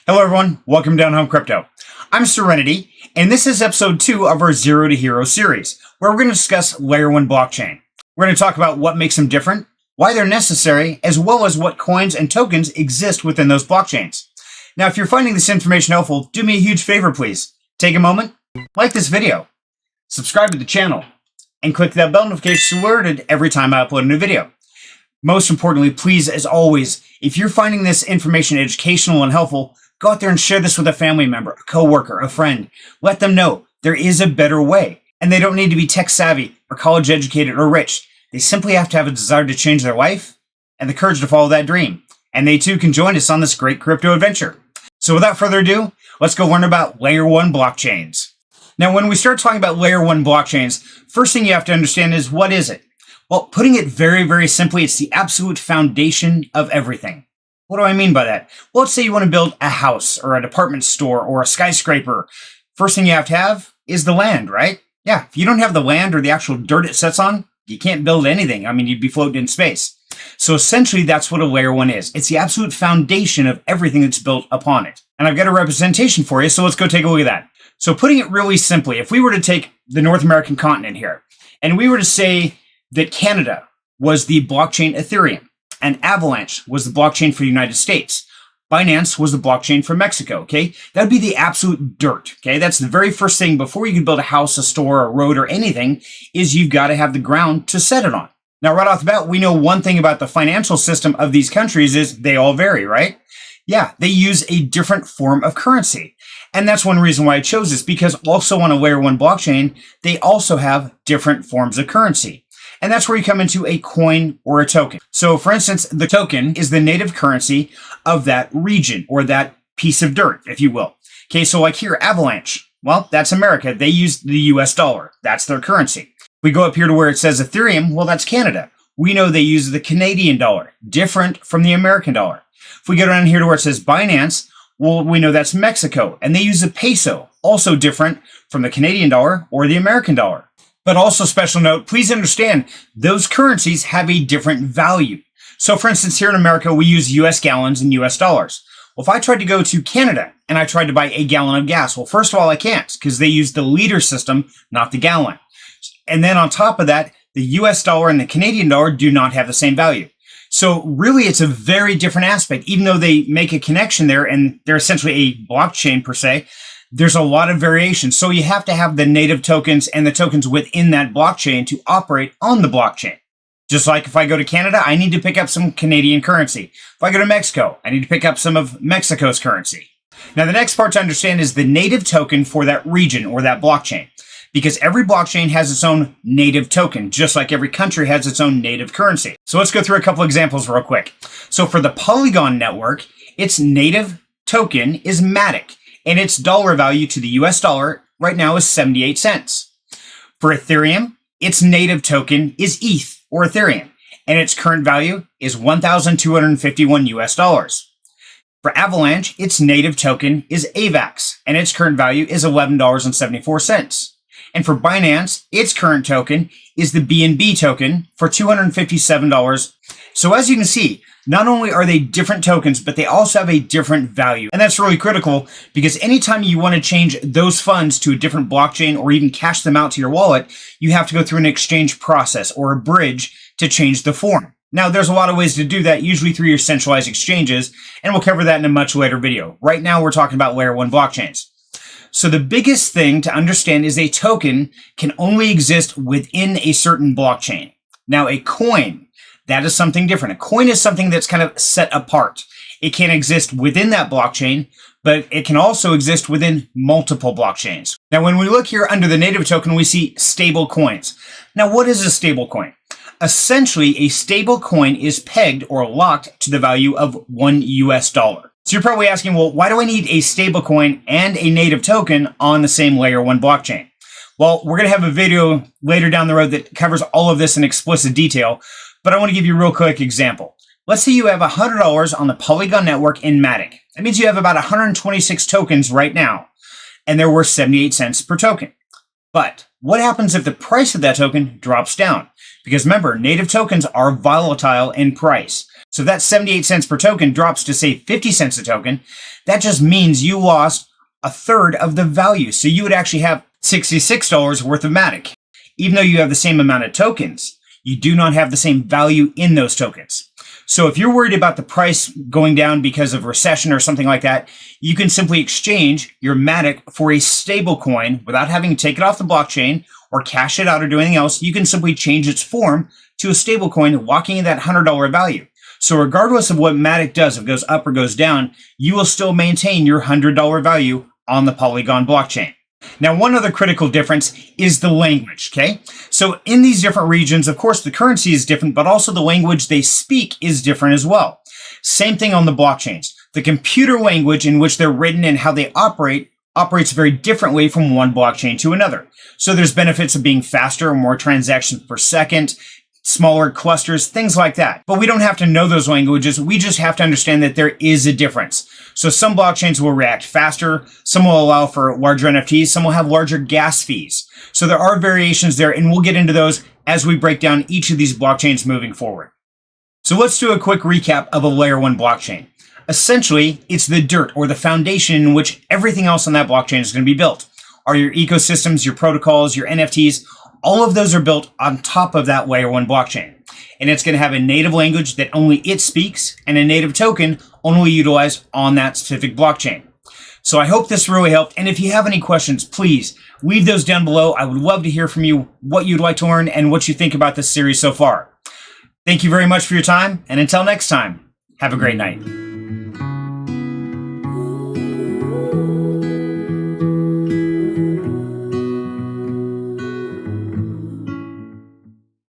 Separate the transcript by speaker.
Speaker 1: Hello everyone, welcome to Down Home Crypto. I'm Serenity, and this is episode 2 of our Zero to Hero series, where we're going to discuss Layer 1 blockchain. We're going to talk about what makes them different, why they're necessary, as well as what coins and tokens exist within those blockchains. Now, if you're finding this information helpful, do me a huge favor, please. Take a moment, like this video, subscribe to the channel, and click that bell notification to be alerted every time I upload a new video. Most importantly, please, as always, if you're finding this information educational and helpful, go out there and share this with a family member, a coworker, a friend. Let them know there is a better way, and they don't need to be tech savvy or college educated or rich. They simply have to have a desire to change their life and the courage to follow that dream. And they too can join us on this great crypto adventure. So without further ado, let's go learn about Layer 1 blockchains. Now, when we start talking about Layer 1 blockchains, first thing you have to understand is, what is it? Well, putting it very, very simply, it's the absolute foundation of everything. What do I mean by that? Well, let's say you want to build a house or a department store or a skyscraper. First thing you have to have is the land, right? Yeah, if you don't have the land or the actual dirt it sits on, you can't build anything. I mean, you'd be floating in space. So essentially, that's what a Layer 1 is. It's the absolute foundation of everything that's built upon it. And I've got a representation for you, so let's go take a look at that. So putting it really simply, if we were to take the North American continent here, and we were to say that Canada was the blockchain Ethereum, and Avalanche was the blockchain for the United States, Binance was the blockchain for Mexico, okay? That would be the absolute dirt, okay? That's the very first thing before you can build a house, a store, a road, or anything, is you've got to have the ground to set it on. Now, right off the bat, we know one thing about the financial system of these countries is they all vary, right? Yeah, they use a different form of currency. And that's one reason why I chose this, because also on a Layer 1 blockchain, they also have different forms of currency. And that's where you come into a coin or a token. So for instance, the token is the native currency of that region or that piece of dirt, if you will. Okay, so like here, Avalanche, well, that's America. They use the US dollar. That's their currency. We go up here to where it says Ethereum, well, that's Canada. We know they use the Canadian dollar, different from the American dollar. If we go down here to where it says Binance, well, we know that's Mexico, and they use the peso, also different from the Canadian dollar or the American dollar. But also, special note, please understand, those currencies have a different value. So for instance, here in America, we use US gallons and US dollars. Well, if I tried to go to Canada and I tried to buy a gallon of gas, well, first of all, I can't, because they use the liter system, not the gallon. And then on top of that, the US dollar and the Canadian dollar do not have the same value. So really, it's a very different aspect. Even though they make a connection there and they're essentially a blockchain per se, there's a lot of variation. So you have to have the native tokens and the tokens within that blockchain to operate on the blockchain. Just like if I go to Canada, I need to pick up some Canadian currency. If I go to Mexico, I need to pick up some of Mexico's currency. Now, the next part to understand is the native token for that region or that blockchain. Because every blockchain has its own native token, just like every country has its own native currency. So let's go through a couple examples real quick. So for the Polygon network, its native token is Matic, and its dollar value to the US dollar right now is 78 cents. For Ethereum, its native token is ETH or Ethereum, and its current value is 1,251 US dollars. For Avalanche, its native token is AVAX, and its current value is $11.74. And for Binance, its current token is the BNB token for $257. So as you can see, not only are they different tokens, but they also have a different value. And that's really critical, because anytime you want to change those funds to a different blockchain or even cash them out to your wallet, you have to go through an exchange process or a bridge to change the form. Now, there's a lot of ways to do that, usually through your centralized exchanges, and we'll cover that in a much later video. Right now, we're talking about Layer 1 blockchains. So the biggest thing to understand is a token can only exist within a certain blockchain. Now, a coin, that is something different. A coin is something that's kind of set apart. It can exist within that blockchain, but it can also exist within multiple blockchains. Now, when we look here under the native token, we see stable coins. Now, what is a stable coin? Essentially, a stable coin is pegged or locked to the value of $1 US. So you're probably asking, well, why do I need a stablecoin and a native token on the same Layer 1 blockchain? Well, we're going to have a video later down the road that covers all of this in explicit detail, but I want to give you a real quick example. Let's say you have $100 on the Polygon network in Matic. That means you have about 126 tokens right now, and they're worth 78 cents per token. But what happens if the price of that token drops down? Because remember, native tokens are volatile in price. So that 78 cents per token drops to say 50 cents a token. That just means you lost a third of the value. So you would actually have $66 worth of Matic. Even though you have the same amount of tokens, you do not have the same value in those tokens. So if you're worried about the price going down because of recession or something like that, you can simply exchange your Matic for a stable coin without having to take it off the blockchain or cash it out or do anything else. You can simply change its form to a stable coin, locking in that $100 value. So regardless of what Matic does, if it goes up or goes down, you will still maintain your $100 value on the Polygon blockchain. Now, one other critical difference is the language, okay? So in these different regions, of course, the currency is different, but also the language they speak is different as well. Same thing on the blockchains. The computer language in which they're written and how they operates very differently from one blockchain to another. So there's benefits of being faster, more transactions per second, smaller clusters, things like that. But we don't have to know those languages. We just have to understand that there is a difference. So some blockchains will react faster. Some will allow for larger NFTs. Some will have larger gas fees. So there are variations there, and we'll get into those as we break down each of these blockchains moving forward. So let's do a quick recap of a layer 1 blockchain. Essentially, it's the dirt or the foundation in which everything else on that blockchain is going to be built. Are your ecosystems, your protocols, your NFTs, all of those are built on top of that layer 1 blockchain. And it's going to have a native language that only it speaks and a native token only utilized on that specific blockchain. So I hope this really helped. And if you have any questions, please leave those down below. I would love to hear from you what you'd like to learn and what you think about this series so far. Thank you very much for your time. And until next time, have a great night.